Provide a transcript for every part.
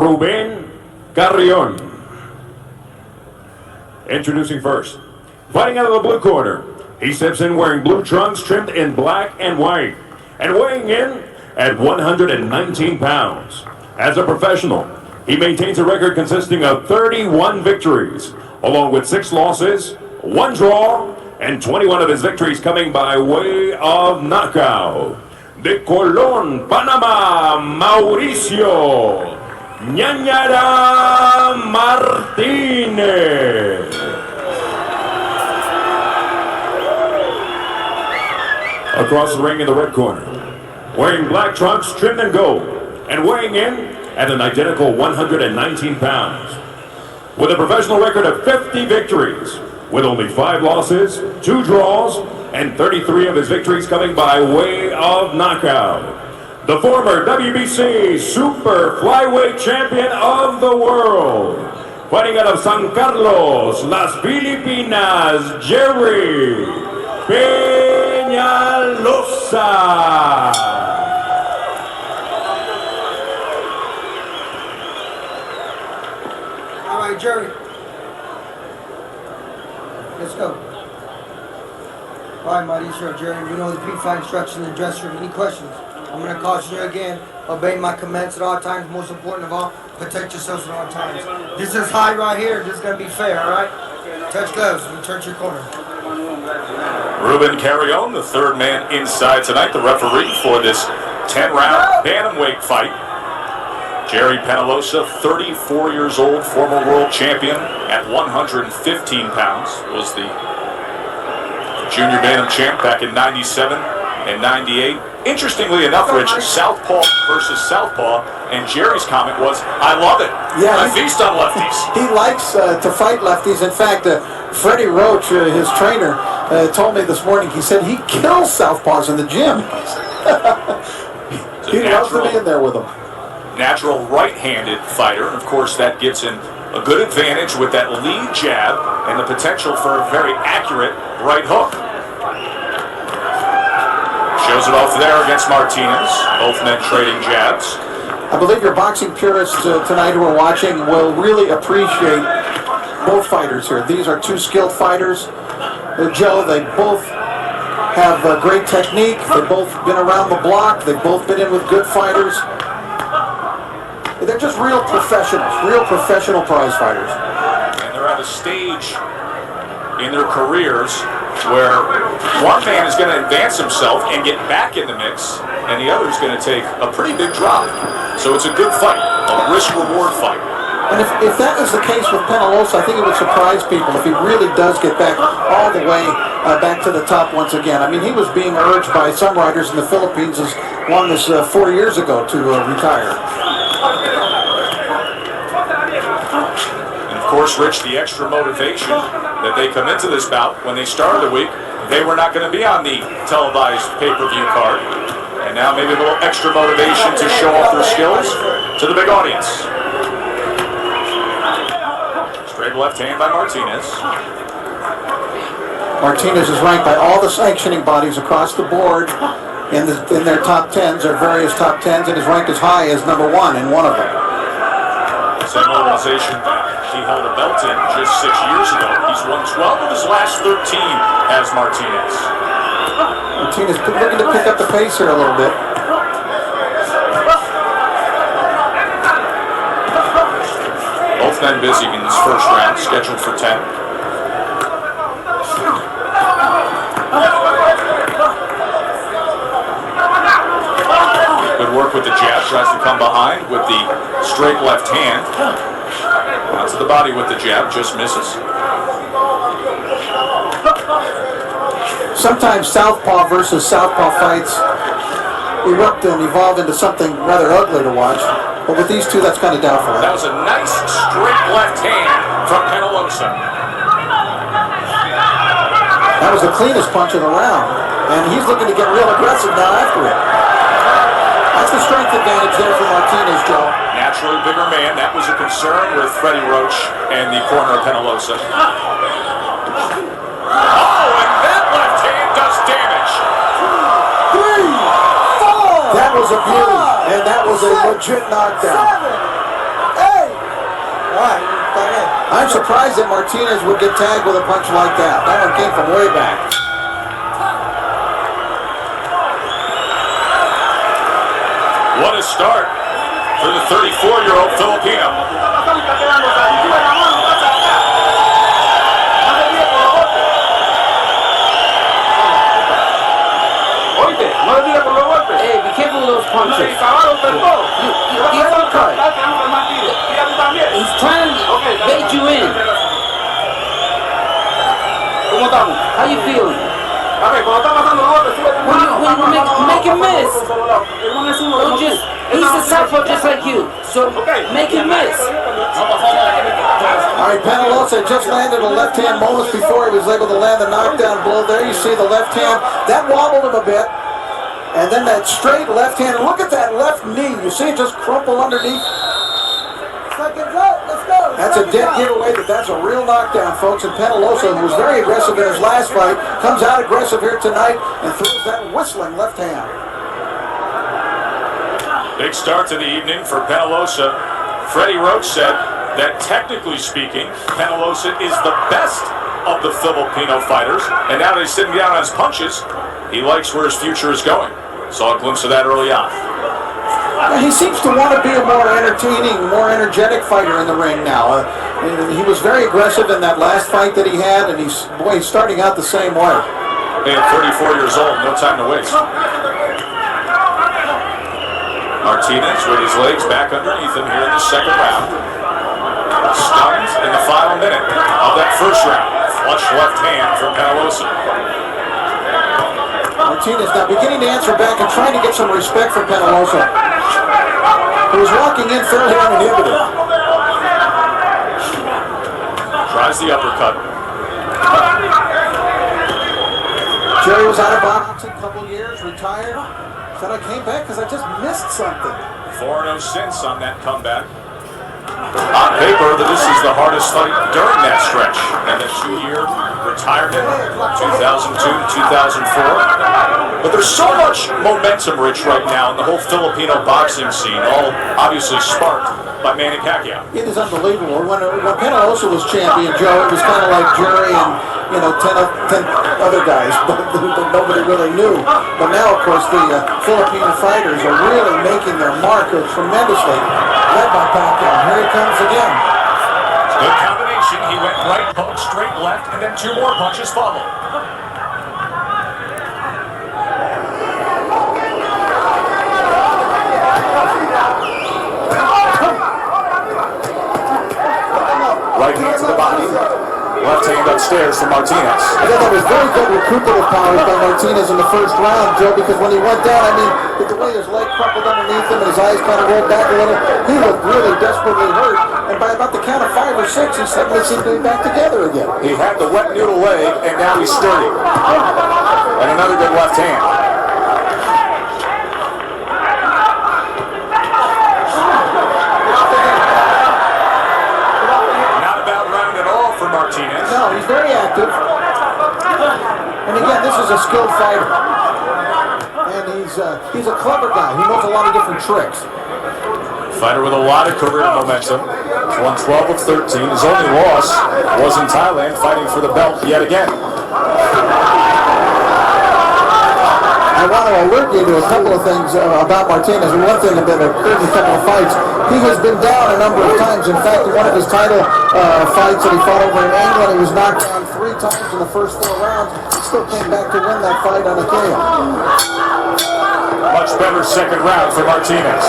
Ruben Carrion. Introducing first, fighting out of the blue corner, he steps in wearing blue trunks trimmed in black and white, and weighing in at 119 pounds. As a professional, he maintains a record consisting of 31 victories, along with 6 losses, 1 draw, and 21 of his victories coming by way of knockout. De Colón, Panama, Mauricio Martinez. Across the ring in the red corner, wearing black trunks trimmed in gold, and weighing in at an identical 119 pounds. With a professional record of 50 victories, with only 5 losses, 2 draws, and 33 of his victories coming by way of knockout. The former WBC Super Flyweight Champion of the world, fighting out of San Carlos, Las Filipinas, Gerry Penalosa. All right, Gerry. Let's go. All right, Mauricio, Gerry, you know the pre-fight instructions in the dressing room. Any questions? I'm going to caution you again. Obey my commands at all times. Most important of all, protect yourselves at all times. This is high right here. This is going to be fair, all right? Touch gloves. Return to your corner. Ruben Carrion, the third man inside tonight, the referee for this 10-round bantamweight fight. Gerry Penalosa, 34 years old, former world champion at 115 pounds, was the junior bantam champ back in 97 and 98. Interestingly enough, Rich, southpaw versus southpaw, and Gerry's comment was, I love it. Yeah, I feast on lefties. He likes to fight lefties. In fact, Freddie Roach, his trainer, told me this morning, he said he kills southpaws in the gym. He loves to be in there with them. Natural right-handed fighter, and of course that gives him a good advantage with that lead jab and the potential for a very accurate right hook. Shows it off there against Martinez. Both men trading jabs. I believe your boxing purists tonight who are watching will really appreciate both fighters here. These are 2 skilled fighters. Joe, they both have great technique. They've both been around the block. They've both been in with good fighters. They're just real professional prize fighters. And they're at a stage in their careers where one man is going to advance himself and get back in the mix, and the other is going to take a pretty big drop. So it's a good fight, a risk-reward fight. And if that is the case with Penalosa, I think it would surprise people if he really does get back all the way back to the top once again. I mean, he was being urged by some writers in the Philippines as long as 4 years ago to retire. And of course, Rich, the extra motivation that they come into this bout, when they started the week, they were not going to be on the televised pay-per-view card. And now maybe a little extra motivation to show off their skills to the big audience. Straight left hand by Martinez. Martinez is ranked by all the sanctioning bodies across the board in their top 10s, or various top 10s, and is ranked as high as #1 in one of them. Same organization he held a belt in just 6 years ago. He's won 12 of his last 13 as Martinez. Martinez looking to pick up the pace here a little bit. Both men busy in this first round, scheduled for 10. Good work with the jab, tries to come behind with the straight left hand. Out to the body with the jab, just misses. Sometimes southpaw versus southpaw fights erupt and evolve into something rather ugly to watch. But with these two, that's kind of doubtful. That was a nice straight left hand from Penalosa. That was the cleanest punch of the round. And he's looking to get real aggressive now after it. That's the strength advantage there for Martinez, Joe. Naturally bigger man. That was a concern with Freddie Roach and the corner of Penalosa. Oh, and that left hand does damage. 3, 4. That was a beauty, and that was a legit knockdown. I'm surprised that Martinez would get tagged with a punch like that. That one came from way back. What a start for the 34-year-old Filipino. Hey, be careful with those punches. The uppercut. He's trying to bait you in. How you feeling? When you make him miss. Don't just, he's a southpaw just like you. So make him miss. All right, Penalosa just landed a left hand moments before he was able to land the knockdown blow. There you see the left hand. That wobbled him a bit. And then that straight left hand. Look at that left knee. You see it just crumple underneath. Seconds out. Let's go. That's a dead giveaway that that's a real knockdown, folks. And Penalosa, who was very aggressive in his last fight, comes out aggressive here tonight and throws that whistling left hand. Big start to the evening for Penalosa. Freddie Roach said that technically speaking, Penalosa is the best of the Filipino fighters. And now that he's sitting down on his punches, he likes where his future is going. Saw a glimpse of that early on. He seems to want to be a more entertaining, more energetic fighter in the ring now. He was very aggressive in that last fight that he had, and he's starting out the same way. At 34 years old, no time to waste. Martinez with his legs back underneath him here in the second round. Stunned in the final minute of that first round. Flush left hand from Penalosa. Martinez now beginning to answer back and trying to get some respect from Penalosa, who was walking in fairly uninhibited. Tries the uppercut. Gerry was out of boxing a couple years, retired. Said I came back because I just missed something. 4-0 since on that comeback. On paper, this is the hardest fight during that stretch. And a 2-year retirement, 2002 to 2004. But there's so much momentum, Rich, right now in the whole Filipino boxing scene, all obviously sparked by Manny Pacquiao. It is unbelievable. When Penalosa was champion, Joe, it was kind of like Gerry and 10 other guys, but nobody really knew. But now, of course, the Filipino fighters are really making their mark tremendously. Led by Pacquiao. Here he comes again. Good combination. He went right hook, straight left, and then 2 more punches followed. Right hand to the body. Left hand upstairs for Martinez. I thought that was very good recuperative powers by Martinez in the first round, Joe, because when he went down, I mean, with the way his leg crumpled underneath him and his eyes kind of rolled back a little, he looked really desperately hurt. And by about the count of 5 or 6, he suddenly seemed to be back together again. He had the wet noodle leg, and now he's sturdy. And another good left hand. Martinez. No, he's very active. And again, this is a skilled fighter. And he's a clever guy. He knows a lot of different tricks. Fighter with a lot of career momentum. Won 12 of 13. His only loss was in Thailand, fighting for the belt yet again. I want to alert you to a couple of things about Martinez. One thing that occurred in a couple of fights, he has been down a number of times. In fact, in one of his title fights that he fought over in England, he was knocked down 3 times in the first 4 rounds. He still came back to win that fight on a KO. Much better second round for Martinez.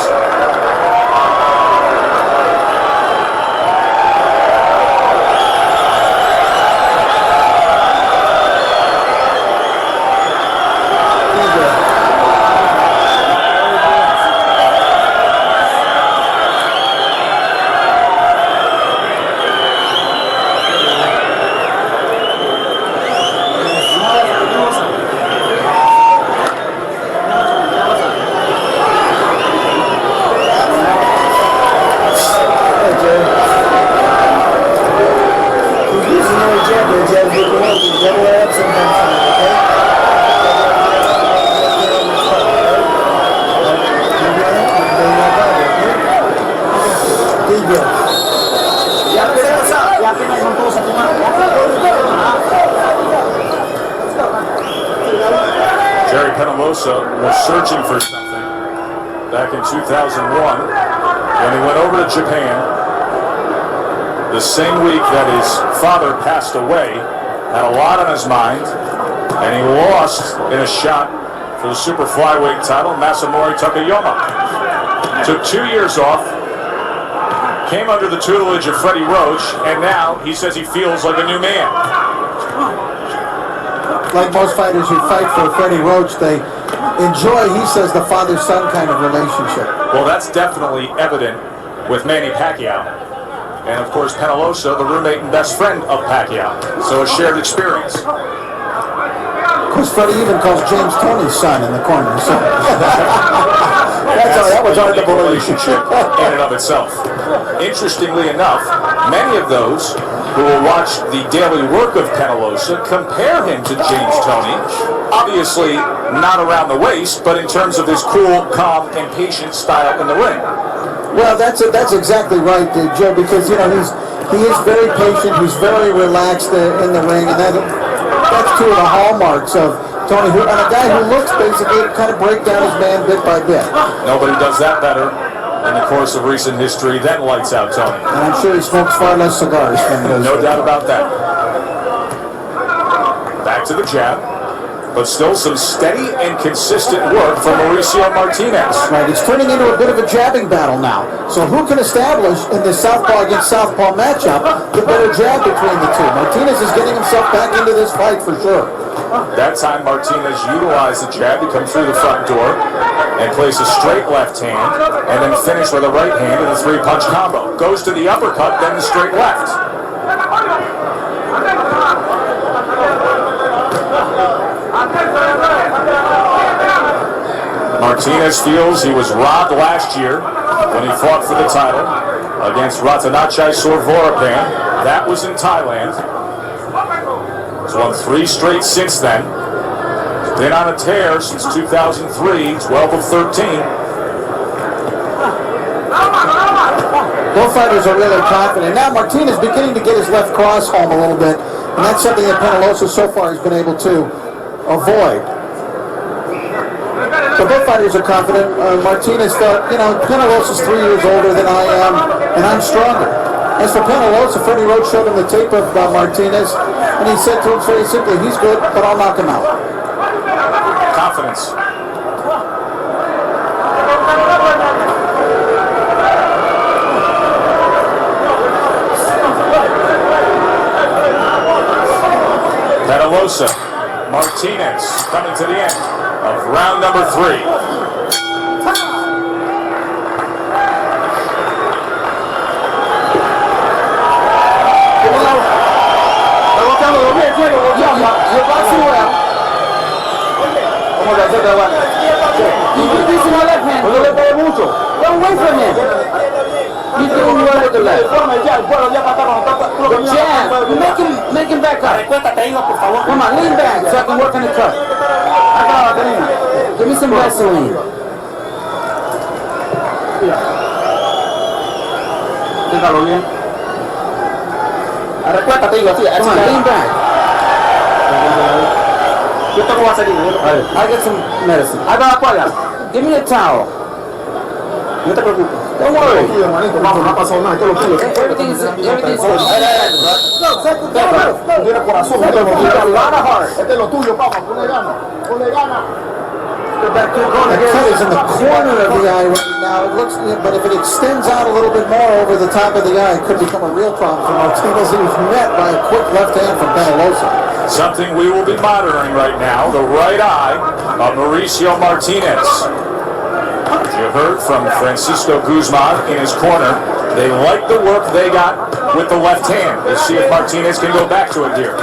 Penalosa was searching for something back in 2001 when he went over to Japan. The same week that his father passed away, had a lot on his mind, and he lost in a shot for the super flyweight title, Masamori Takayama. Took 2 years off, came under the tutelage of Freddie Roach, and now he says he feels like a new man. Like most fighters who fight for Freddie Roach, they enjoy, he says, the father-son kind of relationship. Well, that's definitely evident with Manny Pacquiao. And of course, Penalosa, the roommate and best friend of Pacquiao. So a shared experience. Of course, Freddie even calls James Tony's son in the corner. So. that was our relationship in and of itself. Interestingly enough, many of those who will watch the daily work of Penalosa compare him to James Toney. Obviously, not around the waist, but in terms of his cool, calm, and patient style in the ring. Well, that's exactly right, Joe, because, you know, he is very patient, he's very relaxed in the ring, and that's two of the hallmarks of Tony, and a guy who looks basically to kind of break down his man bit by bit. Nobody does that better in the course of recent history than Lights Out Tony. And I'm sure he smokes far less cigars than those. No doubt about that. Back to the jab. But still some steady and consistent work from Mauricio Martinez. Right, it's turning into a bit of a jabbing battle now. So who can establish in this southpaw against southpaw matchup the better jab between the two? Martinez is getting himself back into this fight for sure. That time Martinez utilized the jab to come through the front door and place a straight left hand and then finish with a right hand in a three-punch combo. Goes to the uppercut, then the straight left. Martinez feels he was robbed last year when he fought for the title against Ratanachai Sorvorapan. That was in Thailand. He's won 3 straight since then. He's been on a tear since 2003, 12 of 13. Both fighters are really confident. Now Martinez beginning to get his left cross home a little bit, and that's something that Penalosa so far has been able to avoid. So both fighters are confident. Martinez felt, you know, Penalosa's 3 years older than I am, and I'm stronger. As for Penalosa, Freddie Roach showed him the tape of Martinez, and he said to him very simply, he's good, but I'll knock him out. Confidence. Penalosa, Martinez coming to the end of round number 3. You're using my left hand. Don't wait for him. You're doing well with the left. Jab. Make him back up. Come on, lean back so I can work on the cut. Give me some Vaseline. Come on, lean back. I get some medicine. Give me a towel. Don't worry. Everything's good. You got a lot of heart. That cut is in the corner of the eye right now. It looks, but if it extends out a little bit more over the top of the eye, it could become a real problem for Martinez. He was met by a quick left hand from Penalosa. Something we will be monitoring right now, the right eye of Mauricio Martinez. As you heard from Francisco Guzman in his corner, they like the work they got with the left hand. Let's see if Martinez can go back to it here.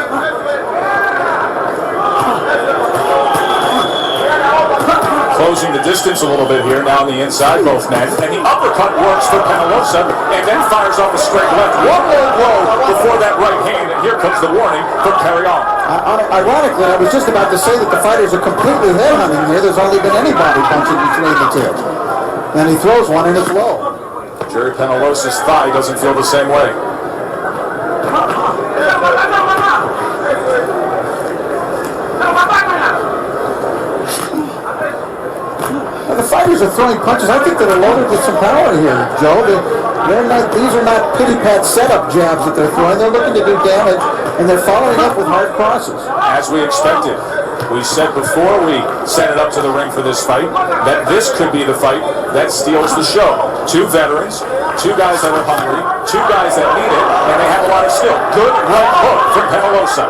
Closing the distance a little bit here now on the inside, both men. And the uppercut works for Penalosa and then fires off a straight left. One low blow before that right hand, and here comes the warning from Carry On. Ironically, I was just about to say that the fighters are completely headhunting here. There's hardly been anybody punching between the two. And he throws one and it's low. Gerry Penalosa's thigh doesn't feel the same way. fighters are throwing punches. I think they're loaded with some power here, Joe. These are not pity-pat setup jabs that they're throwing. They're looking to do damage, and they're following up with hard crosses. As we expected. We said before we set it up to the ring for this fight that this could be the fight that steals the show. Two veterans, two guys that are hungry, two guys that need it, and they have a lot of skill. Good right hook from Penalosa.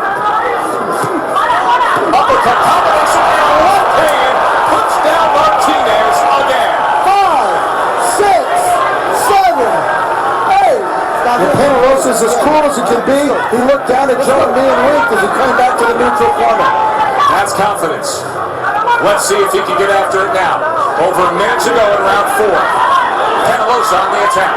Uppercut combination and left hand puts down Martinez again. 5, 6, 7, 8. And Penalosa's as cool as he can be. He looked down at Joe and me and winked as he came back to the neutral corner. That's confidence. Let's see if he can get after it now. Over a minute to go in round 4. Penalosa on the attack.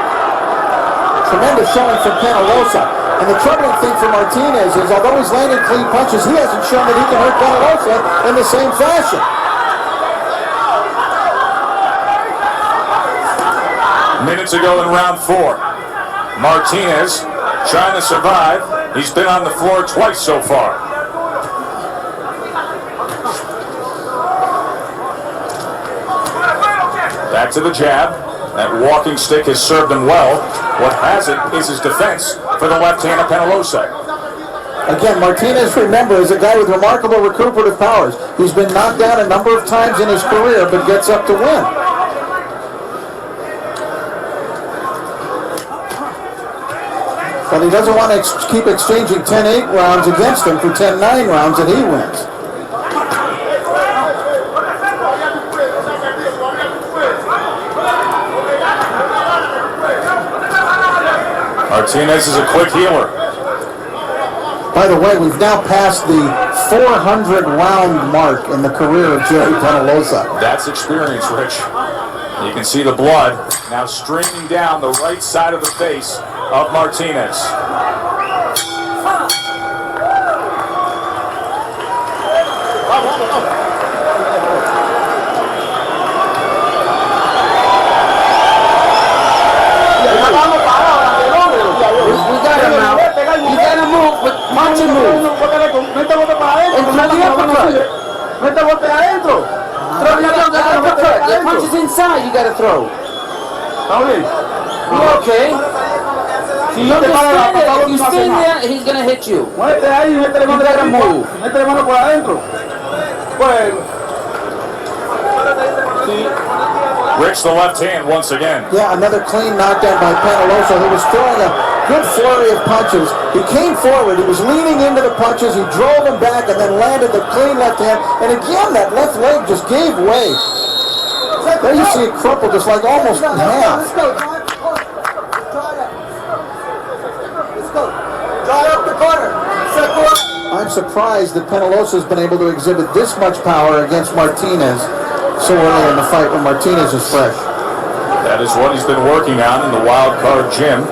Tremendous showing from Penalosa. And the troubling thing for Martinez is, although he's landed clean punches, he hasn't shown that he can hurt Penalosa in the same fashion. Minute to go in round 4. Martinez trying to survive. He's been on the floor twice so far. Back to the jab. That walking stick has served him well. What hasn't is his defense for the left hand of Penalosa. Again, Martinez, remember, is a guy with remarkable recuperative powers. He's been knocked down a number of times in his career, but gets up to win. But he doesn't want to keep exchanging 10-8 rounds against him for 10-9 rounds that he wins. Martinez is a quick healer. By the way, we've now passed the 400-round mark in the career of Gerry Penalosa. That's experience, Rich. You can see the blood now streaming down the right side of the face of Martinez. Punch and move. And throw the uppercut. Throw the uppercut. The punch is inside, you gotta throw. Okay. Don't just stand there. If you stand there, he's gonna hit you. You gotta move. Rich, the left hand once again. Yeah, another clean knockdown by Penalosa, who was throwing a good flurry of punches. He came forward, he was leaning into the punches, he drove him back and then landed the clean left hand. And again, that left leg just gave way. There you see it crumple just like almost in half. Let's go. Drive up the corner. I'm surprised that Penalosa has been able to exhibit this much power against Martinez so early in the fight when Martinez is fresh. That is what he's been working on in the wild card gym.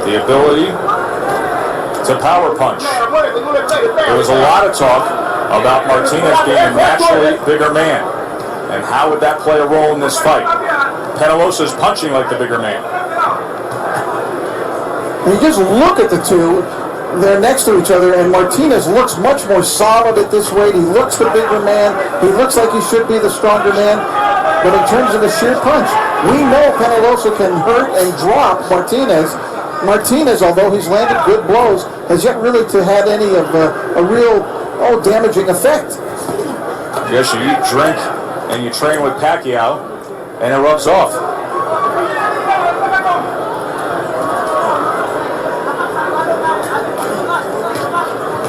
The ability to power punch. There was a lot of talk about Martinez being a naturally bigger man. And how would that play a role in this fight? Penalosa is punching like the bigger man. And you just look at the two, they're next to each other, and Martinez looks much more solid at this weight. He looks the bigger man. He looks like he should be the stronger man. But in terms of the sheer punch, we know Penalosa can hurt and drop Martinez. Martinez, although he's landed good blows, has yet really to had any of a real damaging effect. Yes, you eat, drink, and you train with Pacquiao, and it rubs off.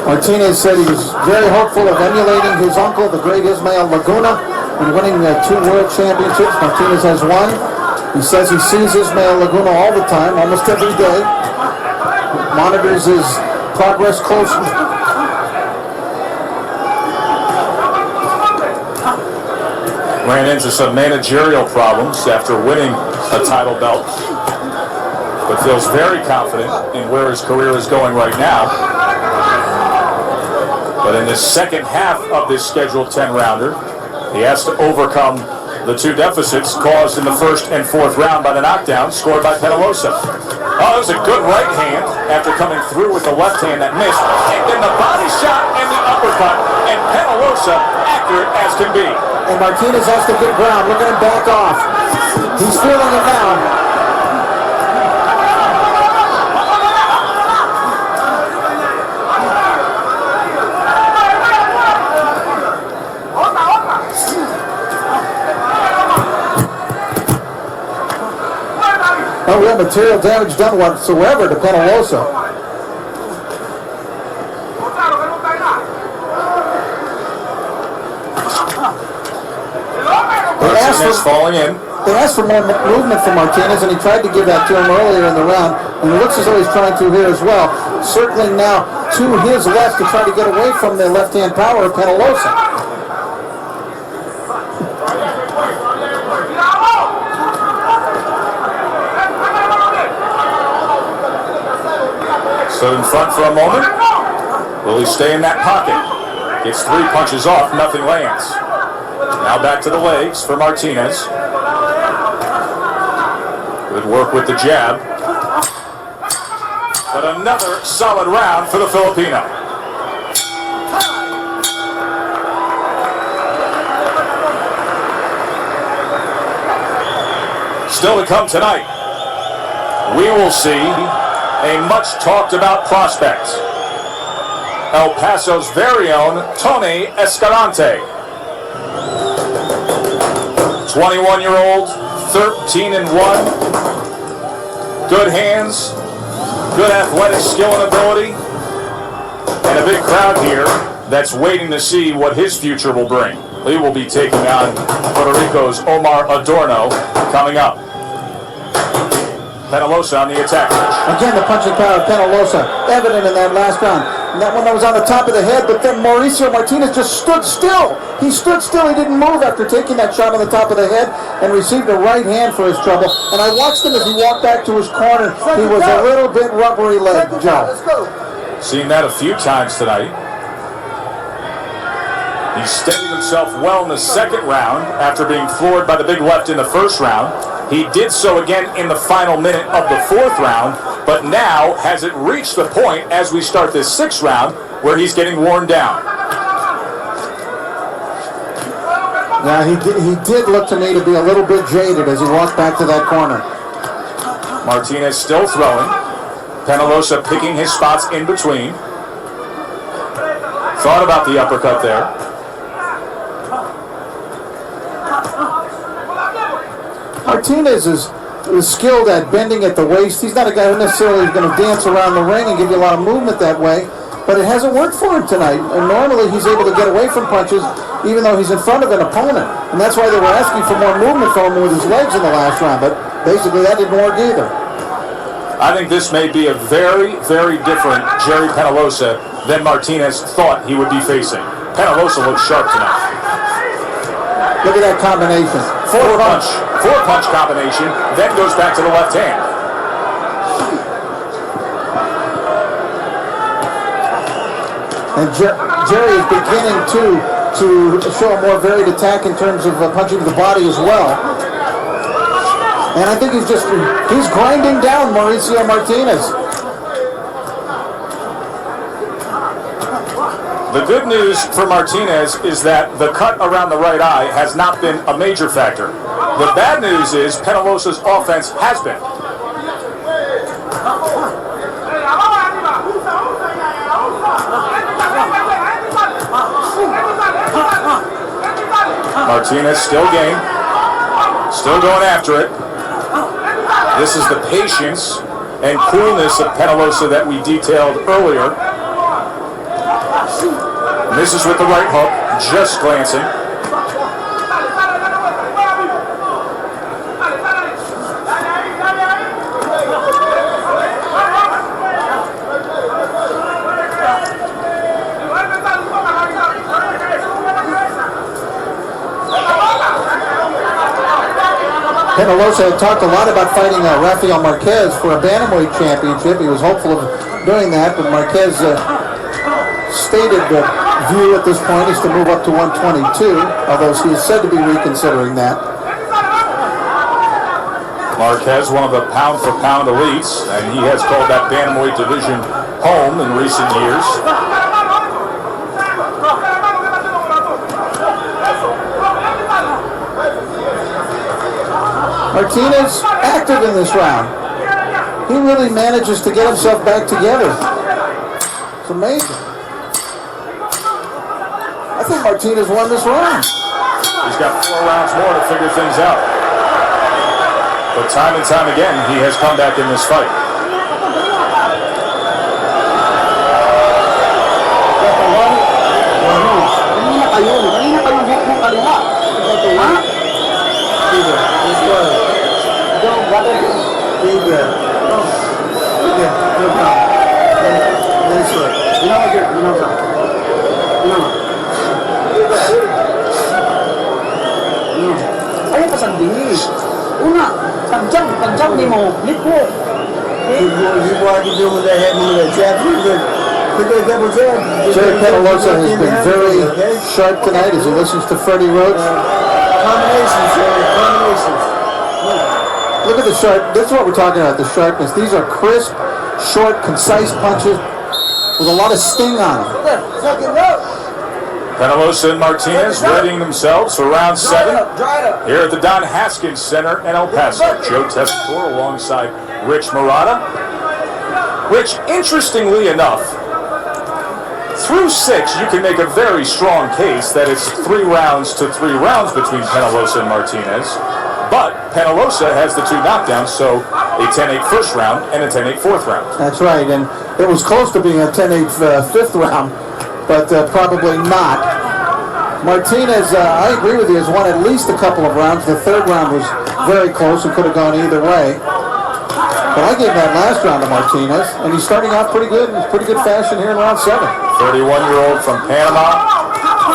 Martinez said he was very hopeful of emulating his uncle, the great Ismael Laguna, in winning 2 world championships. Martinez has one. He says he sees Ismael Laguna all the time, almost every day. Monitors his progress closely. Ran into some managerial problems after winning a title belt, but feels very confident in where his career is going right now. But in the second half of this scheduled 10-rounder, he has to overcome the 2 deficits caused in the first and fourth round by the knockdown scored by Penalosa. Oh, that was a good right hand, after coming through with the left hand that missed. And then the body shot and the uppercut. And Penalosa accurate as can be. And Martinez has to get ground. Look at him back off. He's feeling it now. No real material damage done whatsoever to Penalosa. They asked for more movement from Martinez, and he tried to give that to him earlier in the round, and it looks as though he's trying to here as well. Circling now to his left to try to get away from the left-hand power of Penalosa. Stood in front for a moment. Will he stay in that pocket? Gets 3 punches off, nothing lands. Now back to the legs for Martinez. Good work with the jab. But another solid round for the Filipino. Still to come tonight, we will see a much talked about prospect. El Paso's very own Tony Escalante. 21-year-old, 13-1. Good hands, good athletic skill and ability, and a big crowd here that's waiting to see what his future will bring. He will be taking on Puerto Rico's Omar Adorno coming up. Penalosa on the attack. Again, the punching power of Penalosa, evident in that last round. And that one that was on the top of the head, but then Mauricio Martinez just stood still. He stood still, he didn't move after taking that shot on the top of the head and received a right hand for his trouble. And I watched him as he walked back to his corner. He was a little bit rubbery legged, Joe. Seen that a few times tonight. He steadied himself well in the second round after being floored by the big left in the first round. He did so again in the final minute of the fourth round, but now has it reached the point as we start this sixth round where he's getting worn down. Now he did look to me to be a little bit jaded as he walked back to that corner. Martinez still throwing. Penalosa picking his spots in between. Thought about the uppercut there. Martinez is skilled at bending at the waist. He's not a guy who necessarily is going to dance around the ring and give you a lot of movement that way, but it hasn't worked for him tonight. And normally he's able to get away from punches even though he's in front of an opponent. And that's why they were asking for more movement from him with his legs in the last round, but basically that didn't work either. I think this may be a very, very different Gerry Penalosa than Martinez thought he would be facing. Penalosa looks sharp tonight. Look at that combination. Four punch combination, then goes back to the left hand. And Gerry is beginning to show a more varied attack in terms of punching the body as well. And I think he's grinding down Mauricio Martinez. The good news for Martinez is that the cut around the right eye has not been a major factor. The bad news is Penalosa's offense has been. Martinez still game, still going after it. This is the patience and coolness of Penalosa that we detailed earlier. Misses with the right hook, just glancing. Penalosa had talked a lot about fighting Rafael Marquez for a bantamweight championship. He was hopeful of doing that, but Marquez stated view at this point is to move up to 122, although he is said to be reconsidering that. Marquez, one of the pound-for-pound elites, and he has called that bantamweight division home in recent years. Martinez active in this round. He really manages to get himself back together. It's amazing. I think Martinez won this round. He's got 4 rounds more to figure things out. But time and time again, he has come back in this fight. Ayaw pa sabihin. Una, tagjang ni mo, liko. Gerry Penalosa has been very sharp tonight as he listens to Freddie Roach. Combinations, Jerry, combinations. Look at the sharp. This is what we're talking about, the sharpness. These are crisp, short, concise punches with a lot of sting on them. Penalosa and Martinez readying themselves for round 7 here at the Don Haskins Center in El Paso. Joe Tessitore alongside Rich Murata. Rich, interestingly enough, through 6, you can make a very strong case that it's 3 rounds to 3 rounds between Penalosa and Martinez. But Penalosa has the 2 knockdowns, so a 10-8 first round and a 10-8 fourth round. That's right, and it was close to being a 10-8 fifth round, but probably not. Martinez, I agree with you, has won at least a couple of rounds. The 3rd round was very close and could have gone either way. But I gave that last round to Martinez, and he's starting off pretty good, in pretty good fashion here in round 7. 31-year-old from Panama,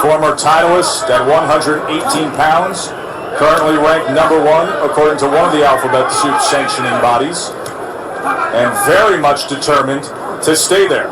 former titleist at 118 pounds. Currently ranked number 1 according to one of the Alphabet Soup sanctioning bodies, and very much determined to stay there.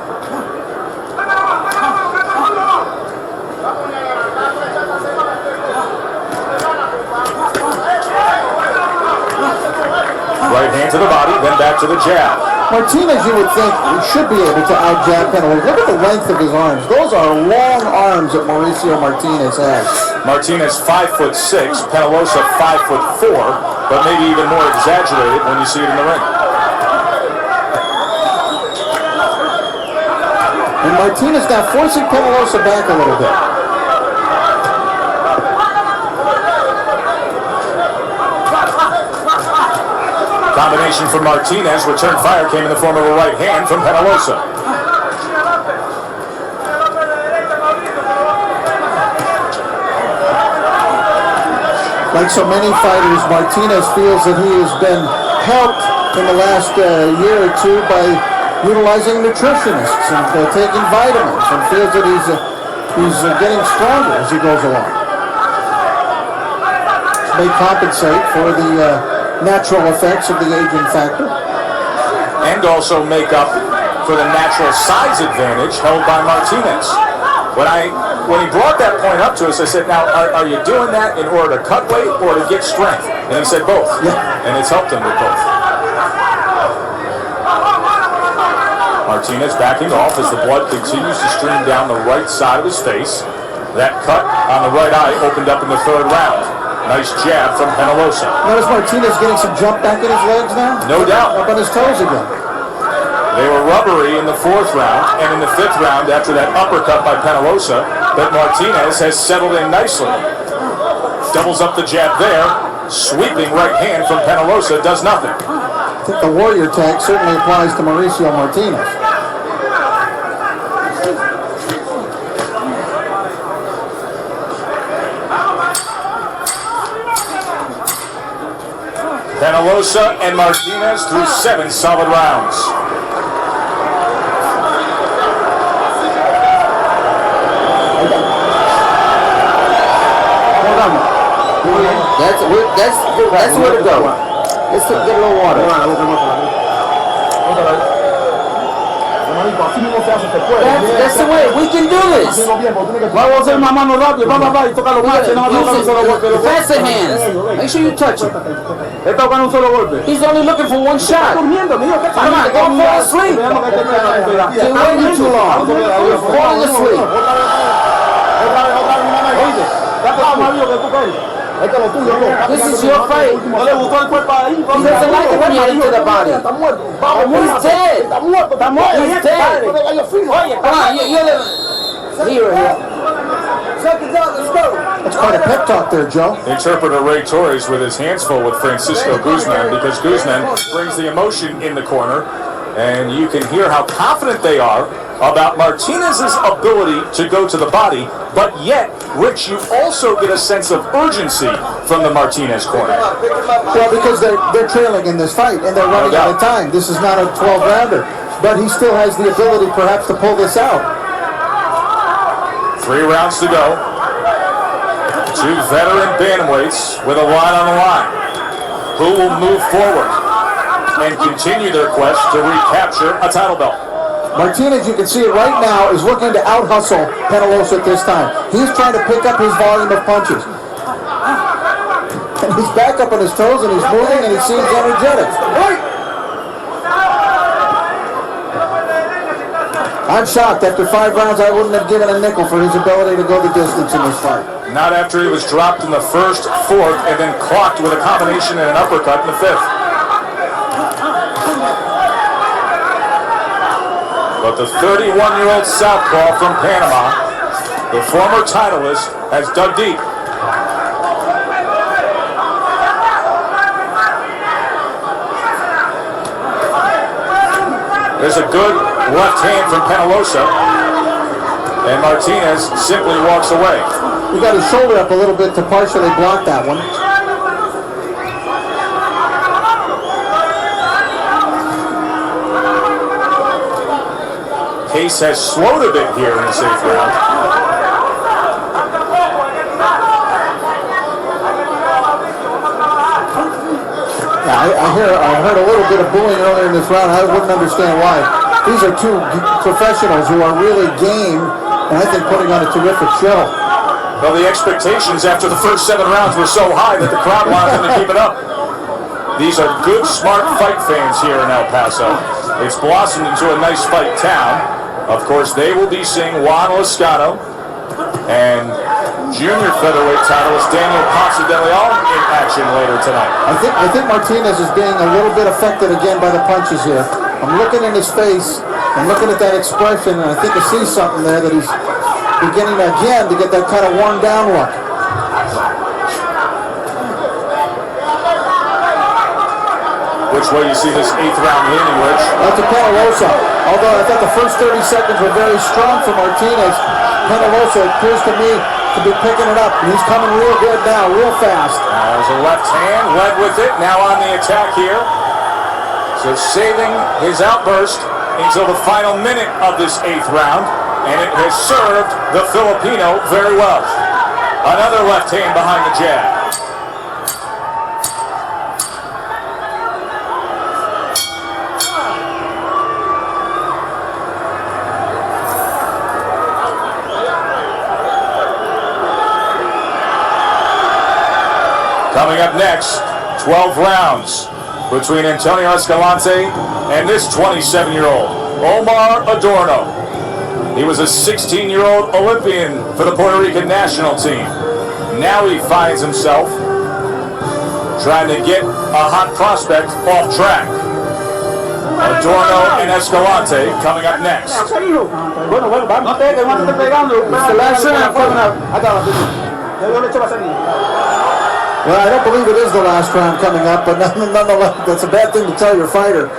Right hand to the body, then back to the jab. Martinez, you would think, should be able to out-jab Penalosa. Look at the length of his arms. Those are long arms that Mauricio Martinez has. Martinez 5'6", Penalosa 5'4", but maybe even more exaggerated when you see it in the ring. And Martinez now forcing Penalosa back a little bit. Combination from Martinez, return fire came in the form of a right hand from Penalosa. Like so many fighters, Martinez feels that he has been helped in the last year or 2 by utilizing nutritionists and taking vitamins, and feels that he's getting stronger as he goes along. May compensate for the natural effects of the aging factor. And also make up for the natural size advantage held by Martinez. When he brought that point up to us, I said, now, are you doing that in order to cut weight or to get strength? And he said both. Yeah. And it's helped him with both. Martinez backing off as the blood continues to stream down the right side of his face. That cut on the right eye opened up in the 3rd round. Nice jab from Penalosa. Notice Martinez getting some jump back in his legs now? No doubt. Up on his toes again. They were rubbery in the 4th round, and in the 5th round, after that uppercut by Penalosa, but Martinez has settled in nicely. Doubles up the jab there. Sweeping right hand from Penalosa does nothing. I think the warrior tag certainly applies to Mauricio Martinez. Penalosa and Martinez through 7 solid rounds. That's where to go. Let's get a little water. That's the way. We can do this. Vamos a hacer una mano rápido, va, y toca los machos, no va a tocar un solo golpe. Faster hands. Make sure you touch it. Está tocando un solo golpe. He's only looking for one shot. Está durmiendo, niño, ¿qué Come on, go fall asleep. You're waiting too long. You're falling asleep. This is your fight. He doesn't like it when you hit to the body. He's dead. He's dead. Come on, you're the hero here. Seconds out, let's go. That's quite a pep talk there, Joe. Interpreter Ray Torres with his hands full with Francisco Guzman because Guzman brings the emotion in the corner, and you can hear how confident they are about Martinez's ability to go to the body, but yet, Rich, you also get a sense of urgency from the Martinez corner. Well, because they're trailing in this fight, and they're running out of time. This is not a 12-rounder, but he still has the ability, perhaps, to pull this out. 3 rounds to go. 2 veteran bantamweights with a lot on the line. Who will move forward and continue their quest to recapture a title belt? Martinez, you can see it right now, is looking to out-hustle Penalosa at this time. He's trying to pick up his volume of punches. And he's back up on his toes, and he's moving, and he seems energetic. I'm shocked. After 5 rounds, I wouldn't have given a nickel for his ability to go the distance in this fight. Not after he was dropped in the first, 4th, and then clocked with a combination and an uppercut in the 5th. But the 31-year-old southpaw from Panama, the former titleist, has dug deep. There's a good left hand from Penalosa, and Martinez simply walks away. He got his shoulder up a little bit to partially block that one. Pace has slowed a bit here in the 6th round. Yeah, I heard a little bit of booing earlier in this round. I wouldn't understand why. These are 2 professionals who are really game, and I think putting on a terrific show. Well, the expectations after the first 7 rounds were so high that the crowd wanted them to keep it up. These are good, smart fight fans here in El Paso. It's blossomed into a nice fight town. Of course, they will be seeing Juan Loscano and junior featherweight titleist Daniel Ponce de Leon in action later tonight. I think Martinez is being a little bit affected again by the punches here. I'm looking in his face, I'm looking at that expression, and I think I see something there that he's beginning again to get that kind of worn down look. Which way you see this 8th round leaning, Rich? That's a Penalosa. Although I thought the first 30 seconds were very strong for Martinez, Penalosa appears to me to be picking it up. He's coming real good now, real fast. There's a left hand, led with it, now on the attack here. So saving his outburst until the final minute of this 8th round, and it has served the Filipino very well. Another left hand behind the jab. Coming up next, 12 rounds between Antonio Escalante and this 27-year-old, Omar Adorno. He was a 16-year-old Olympian for the Puerto Rican national team. Now he finds himself trying to get a hot prospect off track. Adorno and Escalante coming up next. It's the last round coming up. Well, I don't believe it is the last round coming up, but nonetheless, that's a bad thing to tell your fighter.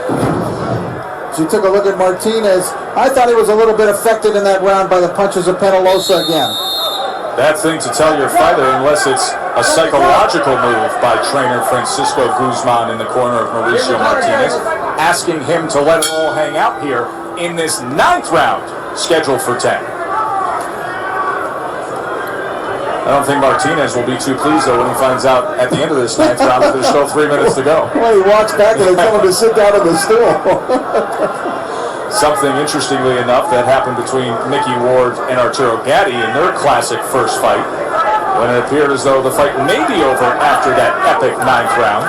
As you took a look at Martinez, I thought he was a little bit affected in that round by the punches of Penalosa again. Bad thing to tell your fighter unless it's a psychological move by trainer Francisco Guzman in the corner of Mauricio Martinez, asking him to let it all hang out here in this 9th round scheduled for 10. I don't think Martinez will be too pleased, though, when he finds out at the end of this 9th round that there's still 3 minutes to go. Well, he walks back and they tell him to sit down on the stool. Something, interestingly enough, that happened between Mickey Ward and Arturo Gatti in their classic first fight, when it appeared as though the fight may be over after that epic 9th round.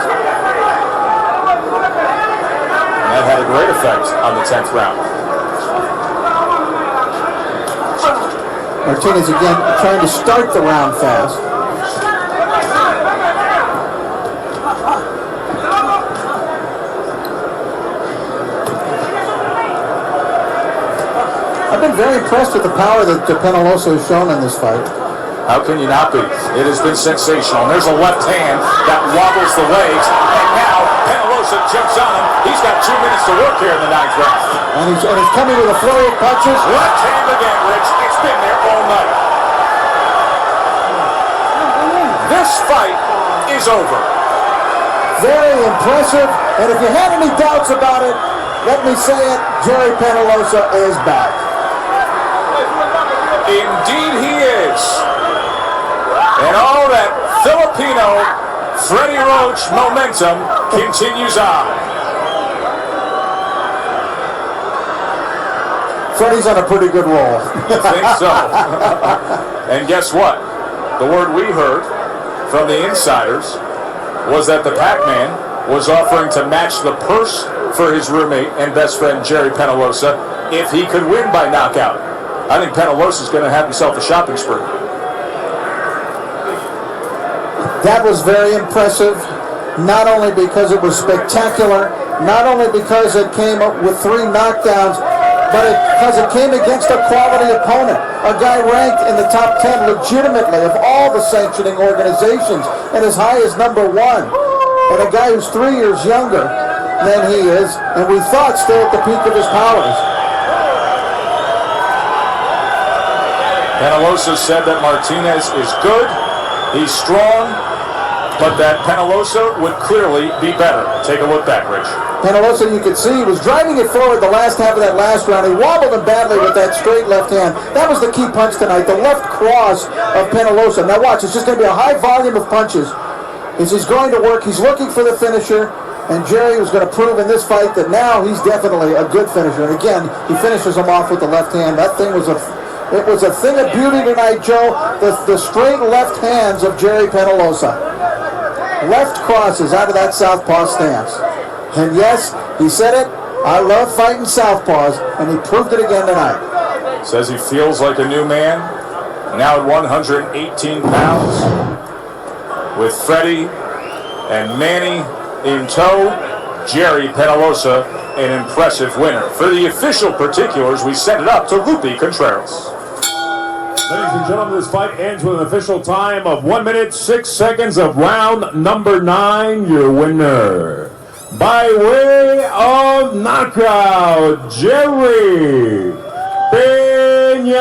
And that had a great effect on the 10th round. Martinez again trying to start the round fast. I've been very impressed with the power that Penalosa has shown in this fight. How can you not be? It has been sensational. And there's a left hand that wobbles the legs. And now Penalosa jumps on him. He's got 2 minutes to work here in the 9th round. And he's coming with a flurry of punches. Left hand again, Rich. It's been there all night. This fight is over. Very impressive. And if you had any doubts about it, let me say it, Gerry Penalosa is back. Indeed he is. And all that Filipino Freddie Roach momentum continues on. Freddie's on a pretty good roll. I think so. And guess what? The word we heard from the insiders was that the Pac-Man was offering to match the purse for his roommate and best friend Gerry Penalosa if he could win by knockout. I think Penalosa's going to have himself a shopping spree. That was very impressive, not only because it was spectacular, not only because it came up with 3 knockdowns, but because it came against a quality opponent, a guy ranked in the top 10 legitimately of all the sanctioning organizations and as high as #1, and a guy who's 3 years younger than he is, and we thought still at the peak of his powers. Penalosa said that Martinez is good, he's strong, but that Penalosa would clearly be better. Take a look back, Rich. Penalosa, you could see, he was driving it forward the last half of that last round. He wobbled him badly with that straight left hand. That was the key punch tonight, the left cross of Penalosa. Now watch, it's just going to be a high volume of punches. As he's going to work, he's looking for the finisher, and Gerry was going to prove in this fight that now he's definitely a good finisher. And again, he finishes him off with the left hand. That thing was it was a thing of beauty tonight, Joe. The straight left hands of Gerry Penalosa. Left crosses out of that southpaw stance. And yes, he said it, I love fighting southpaws, and he proved it again tonight. Says he feels like a new man, now at 118 pounds, with Freddie and Manny in tow. Gerry Penalosa, an impressive winner. For the official particulars, we send it up to Lupe Contreras. Ladies and gentlemen, this fight ends with an official time of 1 minute, 6 seconds of round number 9. Your winner, by way of knockout, Gerry Penalosa.